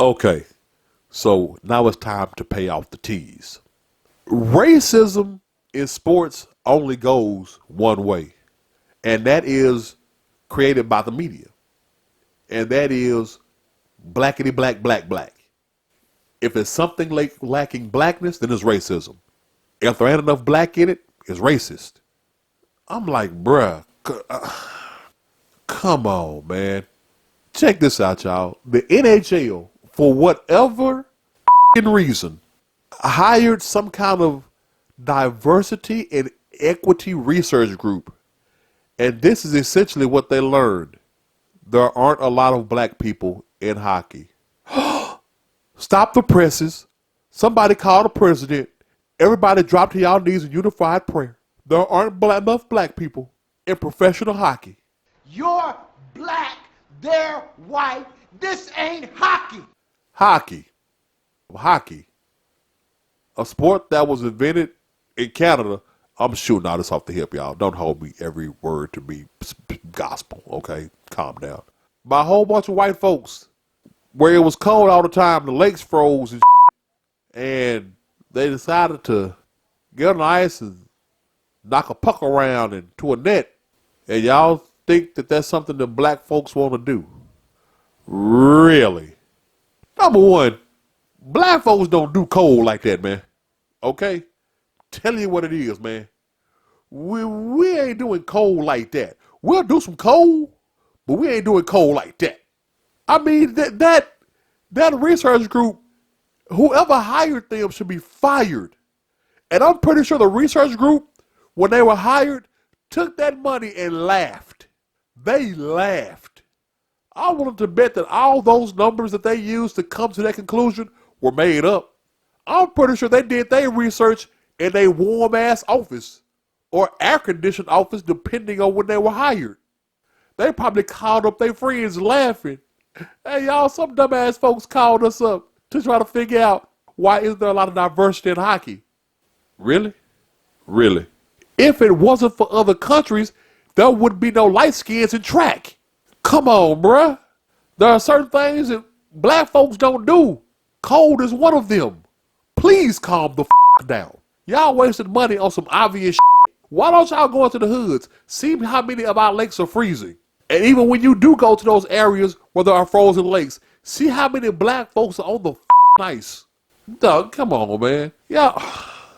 Okay, so now it's time to pay off the T's. Racism in sports only goes one way, and that is created by the media, and that is blackity black, black, black. If it's something like lacking blackness, then it's racism. If there ain't enough black in it, it's racist. I'm like, bruh, come on, man. Check this out, y'all. The NHL, for whatever reason, hired some kind of diversity and equity research group. And this is essentially what they learned. There aren't a lot of black people in hockey. Stop the presses. Somebody call the president. Everybody drop to y'all knees in unified prayer. There aren't enough black people in professional hockey. You're black, they're white. This ain't hockey. Hockey. A sport that was invented in Canada. I'm shooting all this off the hip, y'all. Don't hold me every word to be gospel, okay? Calm down. By a whole bunch of white folks, where it was cold all the time, the lakes froze and they decided to get on the ice and knock a puck around into a net. And y'all think that that's something that black folks want to do? Really? Number one, black folks don't do cold like that, man. Okay? Tell you what it is, man. We ain't doing cold like that. We'll do some cold, but we ain't doing cold like that. I mean, that research group, whoever hired them should be fired. And I'm pretty sure the research group, when they were hired, took that money and laughed. They laughed. I wanted to bet that all those numbers that they used to come to that conclusion were made up. I'm pretty sure they did their research in a warm-ass office or air-conditioned office, depending on when they were hired. They probably called up their friends laughing. Hey, y'all, some dumbass folks called us up to try to figure out why is there a lot of diversity in hockey. Really? Really? If it wasn't for other countries, there would be no light skins in track. Come on, bruh. There are certain things that black folks don't do. Cold is one of them. Please calm the down. Y'all wasted money on some obvious shit. Why don't y'all go into the hoods? See how many of our lakes are freezing. And even when you do go to those areas where there are frozen lakes, see how many black folks are on the ice. Doug, come on, man. Yeah.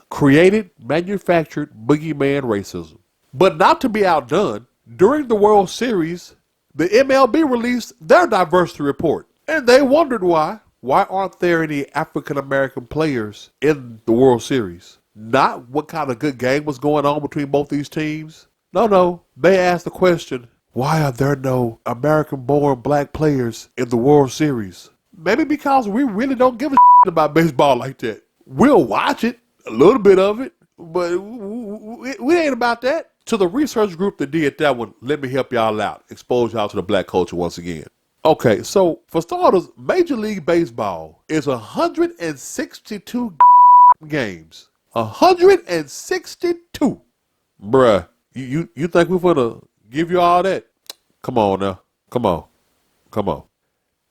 Created, manufactured boogeyman racism. But not to be outdone, during the World Series, the MLB released their diversity report. And they wondered why. Why aren't there any African-American players in the World Series? Not what kind of good game was going on between both these teams. No. They asked the question, why are there no American-born black players in the World Series? Maybe because we really don't give a about baseball like that. We'll watch it, a little bit of it, but we ain't about that. To the research group that did that one, let me help y'all out. Expose y'all to the black culture once again. Okay, so for starters, Major League Baseball is 162 games. 162. Bruh, you think we're gonna give you all that? Come on now. Come on.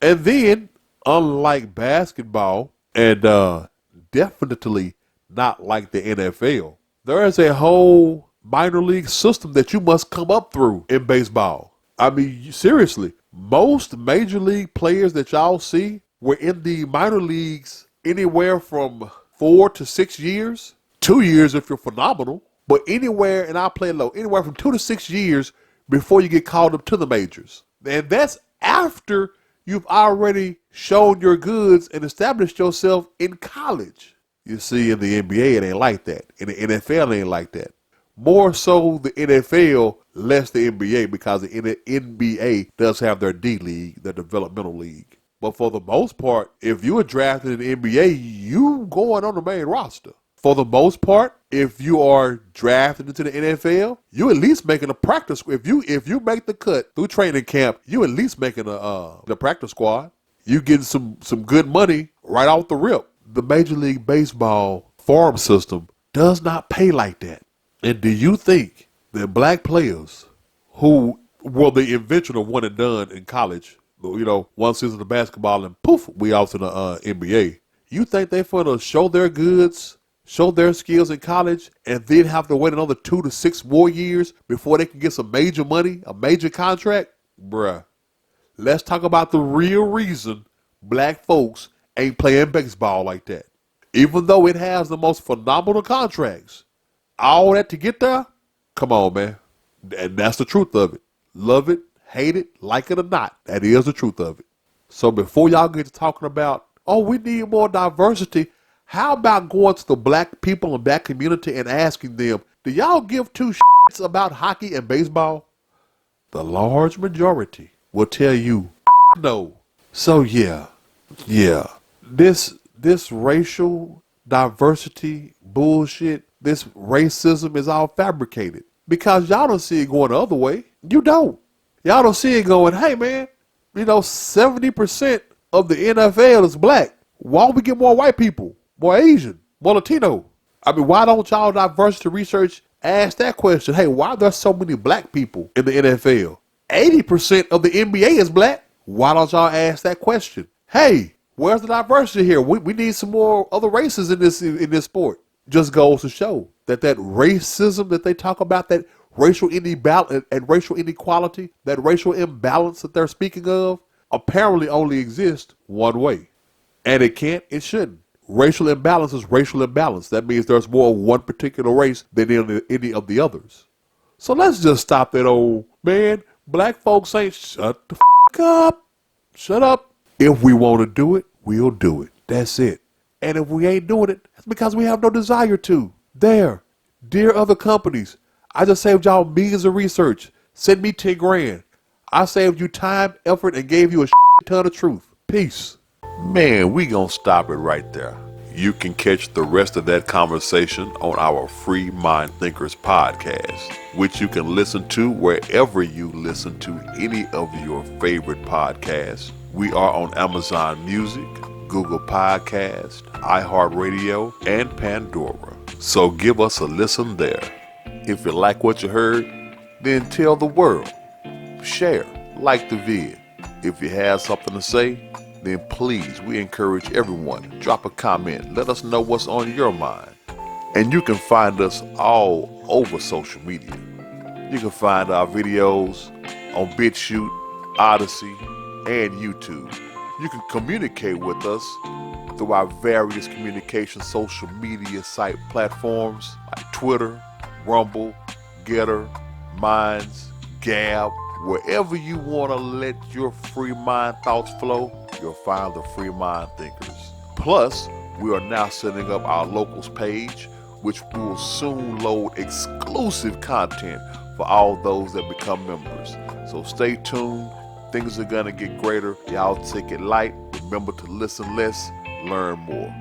And then, unlike basketball, and definitely not like the NFL, there is a whole minor league system that you must come up through in baseball. I mean, seriously, most major league players that y'all see were in the minor leagues anywhere from 4 to 6 years, 2 years if you're phenomenal, but anywhere, and I'll play low, anywhere from 2 to 6 years before you get called up to the majors. And that's after you've already shown your goods and established yourself in college. You see, in the NBA, it ain't like that. In the NFL, it ain't like that. More so the NFL, less the NBA, because the NBA does have their D League, their developmental league. But for the most part, if you are drafted in the NBA, you going on the main roster. For the most part, if you are drafted into the NFL, you at least making a practice. If you make the cut through training camp, you at least making the practice squad. You getting some good money right off the rip. The Major League Baseball farm system does not pay like that. And do you think that black players who were the invention of one and done in college one season of basketball and poof, we off to the NBA. You think they finna show their goods, show their skills in college, and then have to wait another 2 to 6 more years before they can get some major money, a major contract? Bruh. Let's talk about the real reason black folks ain't playing baseball like that. Even though it has the most phenomenal contracts, all that to get there? Come on, man. And that's the truth of it. Love it, hate it, like it or not. That is the truth of it. So before y'all get to talking about, oh, we need more diversity, how about going to the black people in that community and asking them, do y'all give two shits about hockey and baseball? The large majority will tell you no. So yeah. This racial diversity bullshit, this racism is all fabricated. Because y'all don't see it going the other way. You don't. Y'all don't see it going, hey man, 70% of the NFL is black. Why don't we get more white people, more Asian, more Latino? I mean, why don't y'all diversity research ask that question? Hey, why are there so many black people in the NFL? 80% of the NBA is black. Why don't y'all ask that question? Hey, where's the diversity here? We need some more other races in this sport. Just goes to show that racism that they talk about, that racial inequality and racial inequality, that racial imbalance that they're speaking of, apparently only exists one way. And it shouldn't. Racial imbalance is racial imbalance. That means there's more of one particular race than any of the others. So let's just stop that old, man, black folks ain't shut the up. Shut up. If we want to do it, we'll do it. That's it. And if we ain't doing it, that's because we have no desire to. There. Dear other companies, I just saved y'all millions of research. Send me 10 grand. I saved you time, effort, and gave you a ton of truth. Peace. Man, we gonna stop it right there. You can catch the rest of that conversation on our Free Mind Thinkers podcast, which you can listen to wherever you listen to any of your favorite podcasts. We are on Amazon Music, Google Podcast, iHeartRadio, and Pandora. So give us a listen there. If you like what you heard, then tell the world. Share, like the vid. If you have something to say, then please, we encourage everyone, drop a comment. Let us know what's on your mind. And you can find us all over social media. You can find our videos on BitChute, Odyssey, and YouTube. You can communicate with us through our various communication social media site platforms like Twitter, Rumble, Getter, Minds, Gab. Wherever you want to let your free mind thoughts flow, you'll find the Free Mind Thinkers. Plus, we are now setting up our locals page, which will soon load exclusive content for all those that become members. So stay tuned. Things are going to get greater. Y'all take it light. Remember to listen less, learn more.